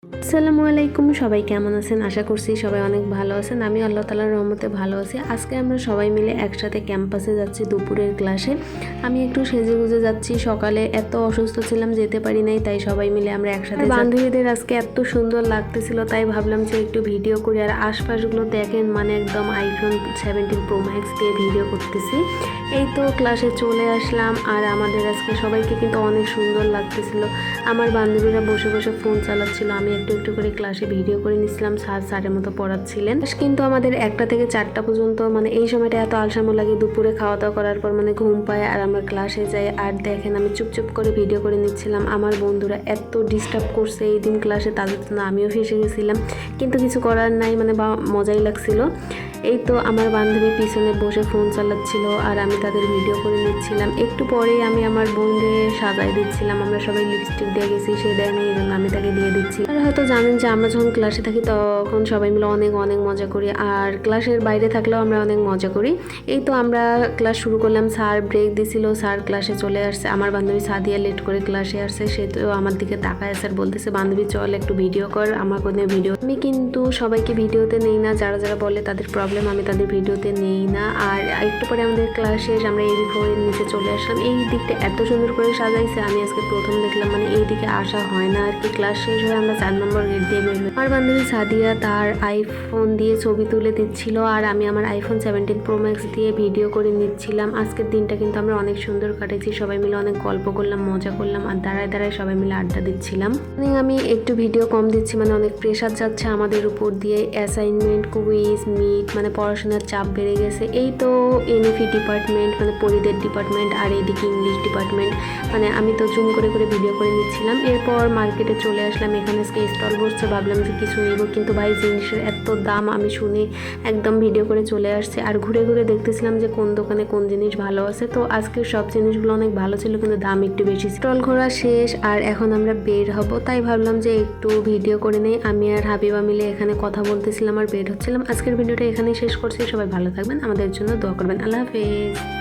আসসালামু আলাইকুম, সবাই কেমন আছেন? আশা করছি সবাই অনেক ভালো আছেন। আমি আল্লাহ তাআলার রহমতে ভালো আছি। আজকে আমরা সবাই মিলে একসাথে ক্যাম্পাসে যাচ্ছি দুপুরের ক্লাসে। আমি একটু সেজেগুজে যাচ্ছি। সকালে এত অসুস্থ ছিলাম, যেতে পারি নাই, তাই সবাই মিলে আমরা একসাথে বান্ধবীদের আজকে এত সুন্দর লাগতেছিল, তাই ভাবলাম যে একটু ভিডিও করি। আর আশপাশগুলো দেখেন, মানে একদম আইফোন 17 প্রো ম্যাক্স দিয়ে ভিডিও করতেছি। এই তো ক্লাসে চলে আসলাম, আর আমাদের আজকে সবাইকে কিন্তু অনেক সুন্দর লাগতেছিল। আমার বান্ধবীরা বসে বসে ফোন চালাচ্ছিল, আমি একটু একটু করে ক্লাসে ভিডিও করে নিচ্ছিলাম। স্যারের মতো পড়াচ্ছিলেন। কিন্তু আমাদের 1টা থেকে 4টা পর্যন্ত, মানে এই সময়টা এত আলসামো লাগে। দুপুরে খাওয়া দাওয়া করার পর মানে ঘুম পায়, আর আমরা ক্লাসে যাই। আর দেখেন, আমি চুপচুপ করে ভিডিও করে নিচ্ছিলাম। আমার বন্ধুরা এত ডিস্টার্ব করছে এই দিন ক্লাসে, তাদের জন্য আমিও ফেসে গেছিলাম, কিন্তু কিছু করার নাই, মানে মজাই লাগছিল। এই তো আমার বান্ধবী পিছনে বসে ফোন চালাচ্ছিল, আর আমি তাদের ভিডিও করে নিচ্ছিলাম। একটু পরেই আমি আমার বোনকে সাজাই দিচ্ছিলাম। আমরা সবাই লিপস্টিক দিয়ে গেছি, সে দেয় নেই, এই জন্য আমি তাকে দিয়ে দিচ্ছি। আর হয়তো জানেন যে আমরা যখন ক্লাসে থাকি তখন সবাই মিলে অনেক অনেক মজা করি, আর ক্লাসের বাইরে থাকলেও আমরা অনেক মজা করি। এই তো আমরা ক্লাস শুরু করলাম। স্যার ব্রেক দিছিল, স্যার ক্লাসে চলে আসছে। আমার বান্ধবী সাদিয়া লেট করে ক্লাসে আসছে, সে তো আমার দিকে তাকায়। স্যার বলতেছে, বান্ধবী চল একটু ভিডিও কর, আমার কোনো ভিডিও। আমি কিন্তু সবাইকে ভিডিওতে নেই না, যারা যারা বলে তাদের প্রবলেম, আমি তাদের ভিডিওতে নেই না। আর একটু পরে আমাদের ক্লাস শেষ, আমরা AB4 এর নিচে চলে আসলাম। এই দিকটা এত সুন্দর করে সাজাইছে, আমি আজকে প্রথম দেখলাম, মানে এই দিকে আসা হয় না আর কি। ক্লাস শেষ হয়ে আমরা 4 নম্বর গেট দিয়ে বের হই। আমার বান্ধবী সাদিয়া তার আইফোন দিয়ে ছবি তুলে দিচ্ছিল, আর আমি আমার আইফোন 17 প্রো ম্যাক্স দিয়ে ভিডিও করে নিচ্ছিলাম। আজকের দিনটা কিন্তু আমরা অনেক সুন্দর কাটেছি, সবাই মিলে অনেক গল্প করলাম, মজা করলাম, আর দাঁড়ায় দাঁড়ায় সবাই মিলে আড্ডা দিচ্ছিলাম। আমি একটু ভিডিও কম দিচ্ছি, মানে অনেক প্রেশার যাচ্ছে আমাদের উপর দিয়ে। অ্যাসাইনমেন্ট, কুইজ, মিট, মানে পড়াশোনার চাপ বেড়ে গেছে। এই তো NFE ডিপার্টমেন্ট, মানে পরিদের ডিপার্টমেন্ট, আর এইদিকে ইংলিশ ডিপার্টমেন্ট। মানে আমি তো জুম করে করে ভিডিও করে নিচ্ছিলাম। এরপর মার্কেটে চলে আসলাম, এখানে আজকে স্টল বসছে, ভাবলাম যে কিছু নিব, কিন্তু ভাই জিনিসের এত দাম আমি শুনে একদম ভিডিও করে চলে আসছে। আর ঘুরে ঘুরে দেখতেছিলাম যে কোন দোকানে কোন জিনিস ভালো আছে। তো আজকের সব জিনিসগুলো অনেক ভালো ছিল, কিন্তু দাম একটু বেশি। স্টল ঘোরা শেষ, আর এখন আমরা বের হব, তাই ভাবলাম যে একটু ভিডিও করে নেই। আমি আর হাবিবা মিলে এখানে কথা বলতেছিলাম আর বের হচ্ছিলাম। আজকের ভিডিওটা এখানেই শেষ করছি। সবাই ভালো থাকবেন, আমাদের জন্য দোয়া করবেন। আল্লাহ হাফেজ।